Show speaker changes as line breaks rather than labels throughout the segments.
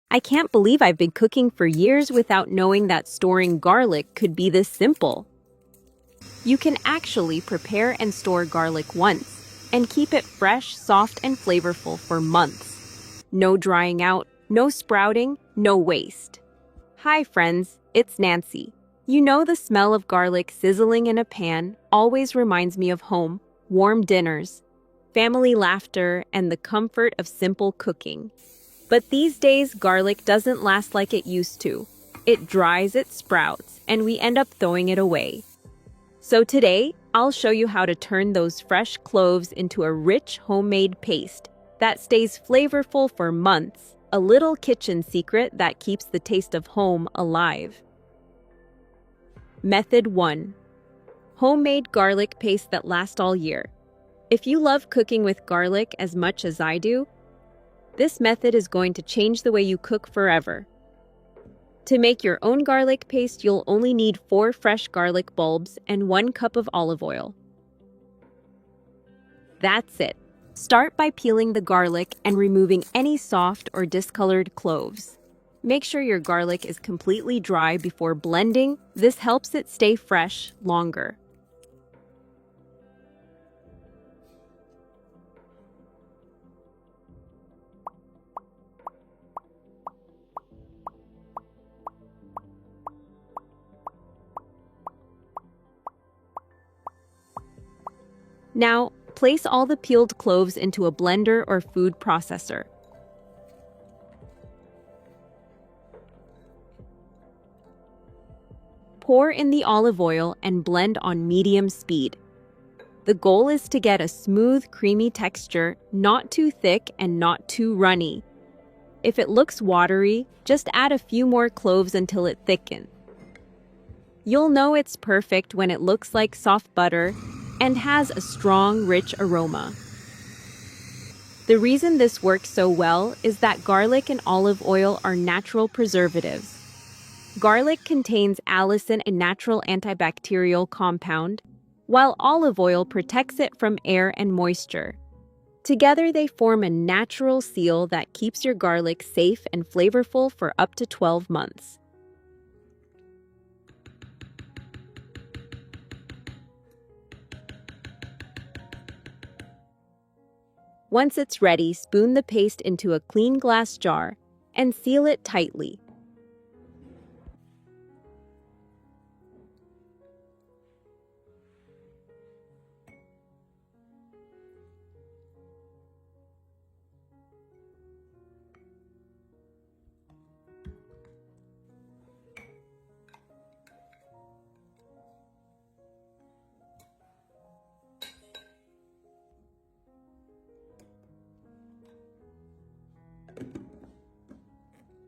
I can't believe I've been cooking for years without knowing that storing garlic could be this simple. You can actually prepare and store garlic once and keep it fresh, soft, and flavorful for months. No drying out, no sprouting, no waste. Hi friends, it's Nancy. You know the smell of garlic sizzling in a pan always reminds me of home, warm dinners, family laughter, and the comfort of simple cooking. But these days, garlic doesn't last like it used to. It dries, it sprouts, and we end up throwing it away. So today, I'll show you how to turn those fresh cloves into a rich homemade paste that stays flavorful for months, a little kitchen secret that keeps the taste of home alive. Method 1. Homemade garlic paste that lasts all year. If you love cooking with garlic as much as I do, this method is going to change the way you cook forever. To make your own garlic paste, you'll only need 4 fresh garlic bulbs and 1 cup of olive oil. That's it. Start by peeling the garlic and removing any soft or discolored cloves. Make sure your garlic is completely dry before blending. This helps it stay fresh longer. Now, place all the peeled cloves into a blender or food processor. Pour in the olive oil and blend on medium speed. The goal is to get a smooth, creamy texture, not too thick and not too runny. If it looks watery, just add a few more cloves until it thickens. You'll know it's perfect when it looks like soft butter and has a strong, rich aroma. The reason this works so well is that garlic and olive oil are natural preservatives. Garlic contains allicin, a natural antibacterial compound, while olive oil protects it from air and moisture. Together, they form a natural seal that keeps your garlic safe and flavorful for up to 12 months. Once it's ready, spoon the paste into a clean glass jar and seal it tightly.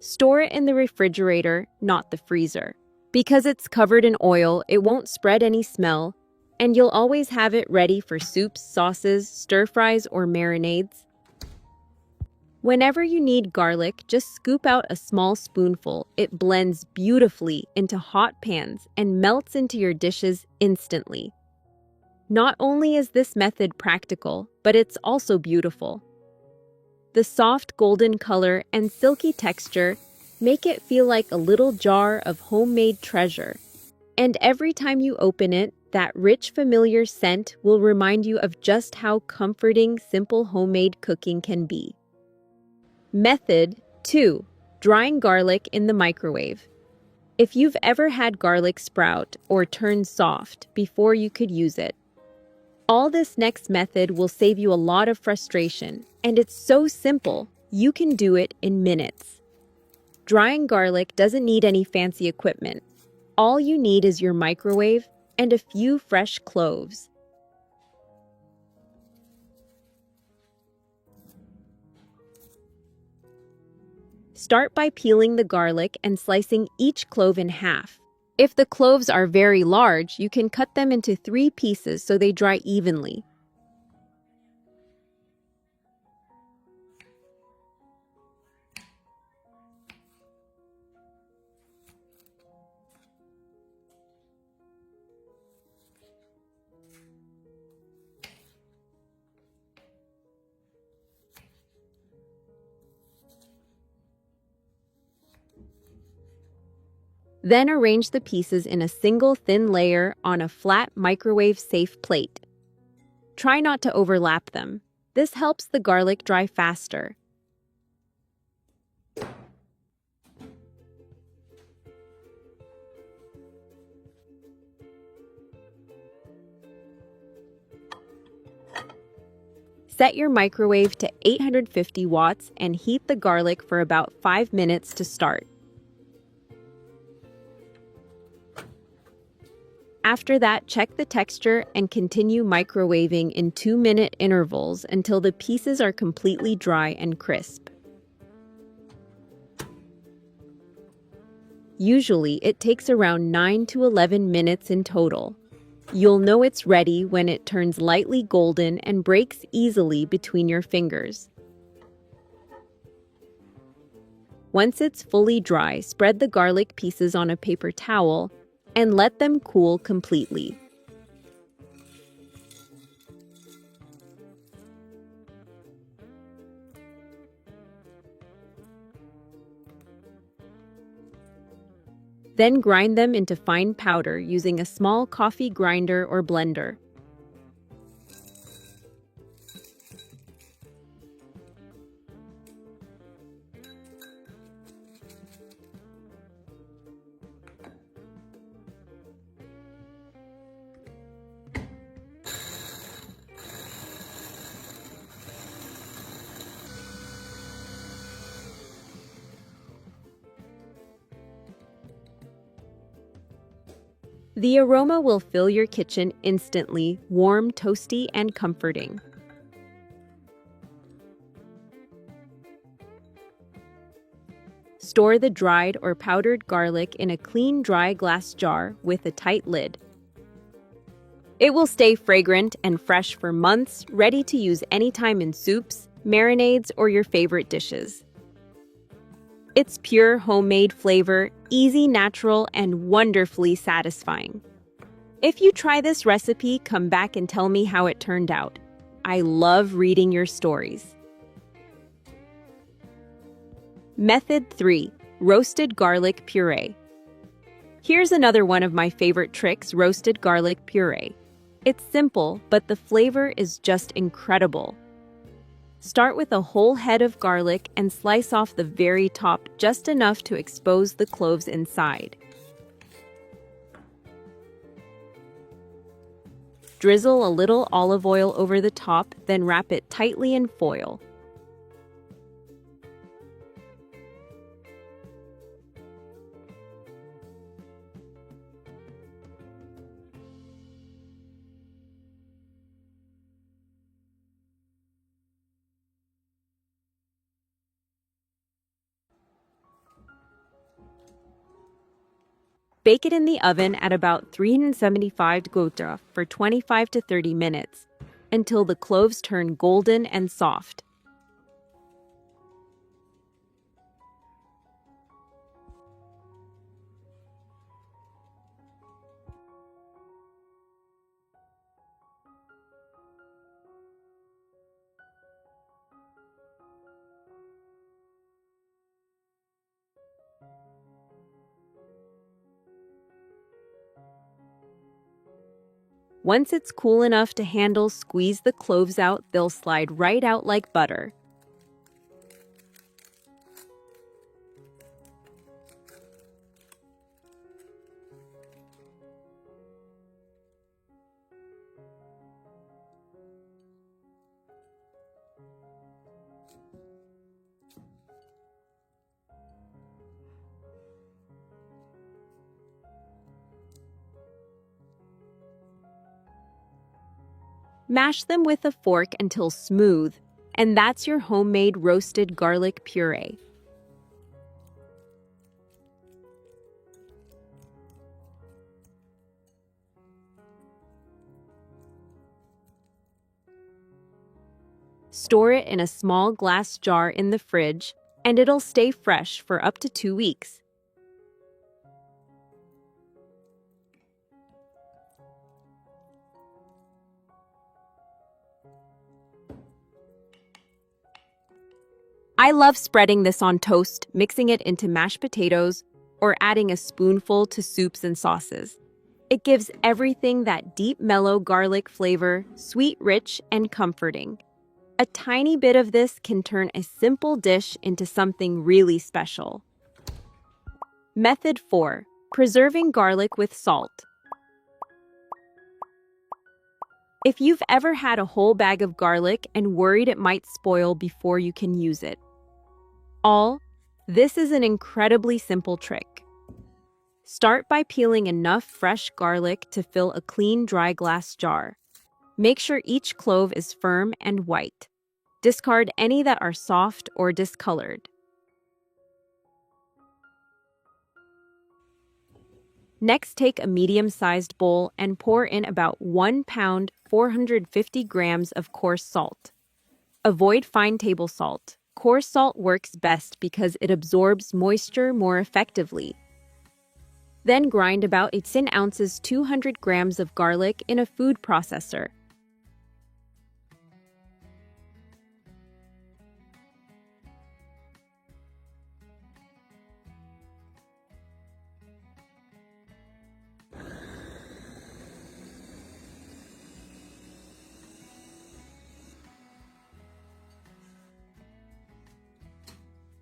Store it in the refrigerator, not the freezer. Because it's covered in oil, it won't spread any smell, and you'll always have it ready for soups, sauces, stir-fries, or marinades. Whenever you need garlic, just scoop out a small spoonful. It blends beautifully into hot pans and melts into your dishes instantly. Not only is this method practical, but it's also beautiful. The soft golden color and silky texture make it feel like a little jar of homemade treasure. And every time you open it, that rich, familiar scent will remind you of just how comforting simple homemade cooking can be. Method 2. Drying garlic in the microwave. If you've ever had garlic sprout or turn soft before you could use it, all this next method will save you a lot of frustration, and it's so simple, you can do it in minutes. Drying garlic doesn't need any fancy equipment. All you need is your microwave and a few fresh cloves. Start by peeling the garlic and slicing each clove in half. If the cloves are very large, you can cut them into 3 pieces so they dry evenly. Then arrange the pieces in a single thin layer on a flat microwave-safe plate. Try not to overlap them. This helps the garlic dry faster. Set your microwave to 850 watts and heat the garlic for about 5 minutes to start. After that, check the texture and continue microwaving in 2-minute intervals until the pieces are completely dry and crisp. Usually, it takes around 9 to 11 minutes in total. You'll know it's ready when it turns lightly golden and breaks easily between your fingers. Once it's fully dry, spread the garlic pieces on a paper towel and let them cool completely. Then grind them into fine powder using a small coffee grinder or blender. The aroma will fill your kitchen instantly, warm, toasty, and comforting. Store the dried or powdered garlic in a clean, dry glass jar with a tight lid. It will stay fragrant and fresh for months, ready to use anytime in soups, marinades, or your favorite dishes. It's pure homemade flavor, easy, natural, and wonderfully satisfying. If you try this recipe, come back and tell me how it turned out. I love reading your stories. Method 3. Roasted garlic puree. Here's another one of my favorite tricks, roasted garlic puree. It's simple, but the flavor is just incredible. Start with a whole head of garlic and slice off the very top just enough to expose the cloves inside. Drizzle a little olive oil over the top, then wrap it tightly in foil. Bake it in the oven at about 375 degrees for 25 to 30 minutes until the cloves turn golden and soft. Once it's cool enough to handle, squeeze the cloves out. They'll slide right out like butter. Mash them with a fork until smooth, and that's your homemade roasted garlic puree. Store it in a small glass jar in the fridge, and it'll stay fresh for up to 2 weeks. I love spreading this on toast, mixing it into mashed potatoes, or adding a spoonful to soups and sauces. It gives everything that deep, mellow garlic flavor, sweet, rich, and comforting. A tiny bit of this can turn a simple dish into something really special. Method 4. Preserving garlic with salt. If you've ever had a whole bag of garlic and worried it might spoil before you can use it, this is an incredibly simple trick. Start by peeling enough fresh garlic to fill a clean, dry glass jar. Make sure each clove is firm and white. Discard any that are soft or discolored. Next, take a medium-sized bowl and pour in about 1 pound, 450 grams of coarse salt. Avoid fine table salt. Coarse salt works best because it absorbs moisture more effectively. Then grind about 18 ounces 200 grams of garlic in a food processor.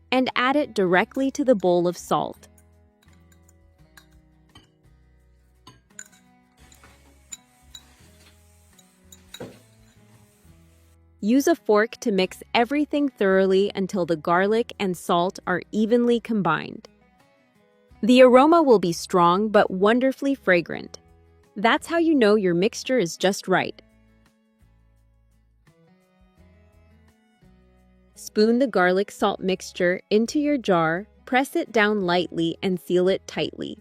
And add it directly to the bowl of salt. Use a fork to mix everything thoroughly until the garlic and salt are evenly combined. The aroma will be strong but wonderfully fragrant. That's how you know your mixture is just right. Spoon the garlic salt mixture into your jar, press it down lightly, and seal it tightly.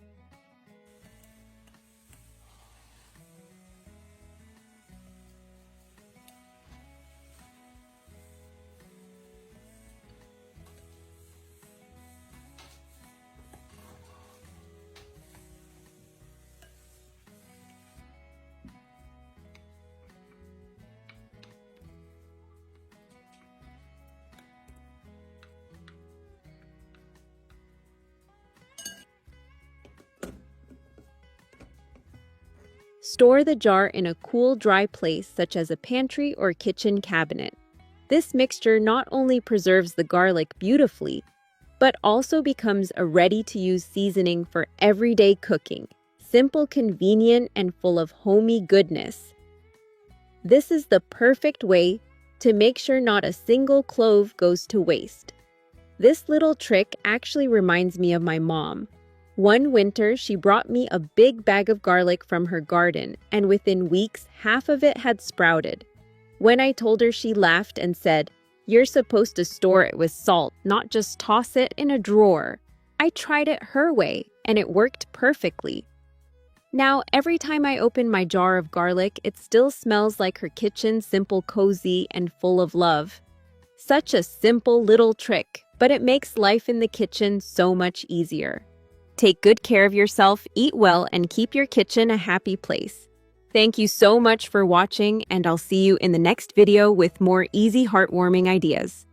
Store the jar in a cool, dry place such as a pantry or kitchen cabinet. This mixture not only preserves the garlic beautifully, but also becomes a ready-to-use seasoning for everyday cooking. Simple, convenient, and full of homey goodness. This is the perfect way to make sure not a single clove goes to waste. This little trick actually reminds me of my mom. One winter, she brought me a big bag of garlic from her garden, and within weeks, half of it had sprouted. When I told her, she laughed and said, "You're supposed to store it with salt, not just toss it in a drawer." I tried it her way, and it worked perfectly. Now, every time I open my jar of garlic, it still smells like her kitchen, simple, cozy, and full of love. Such a simple little trick, but it makes life in the kitchen so much easier. Take good care of yourself, eat well, and keep your kitchen a happy place. Thank you so much for watching, and I'll see you in the next video with more easy, heartwarming ideas.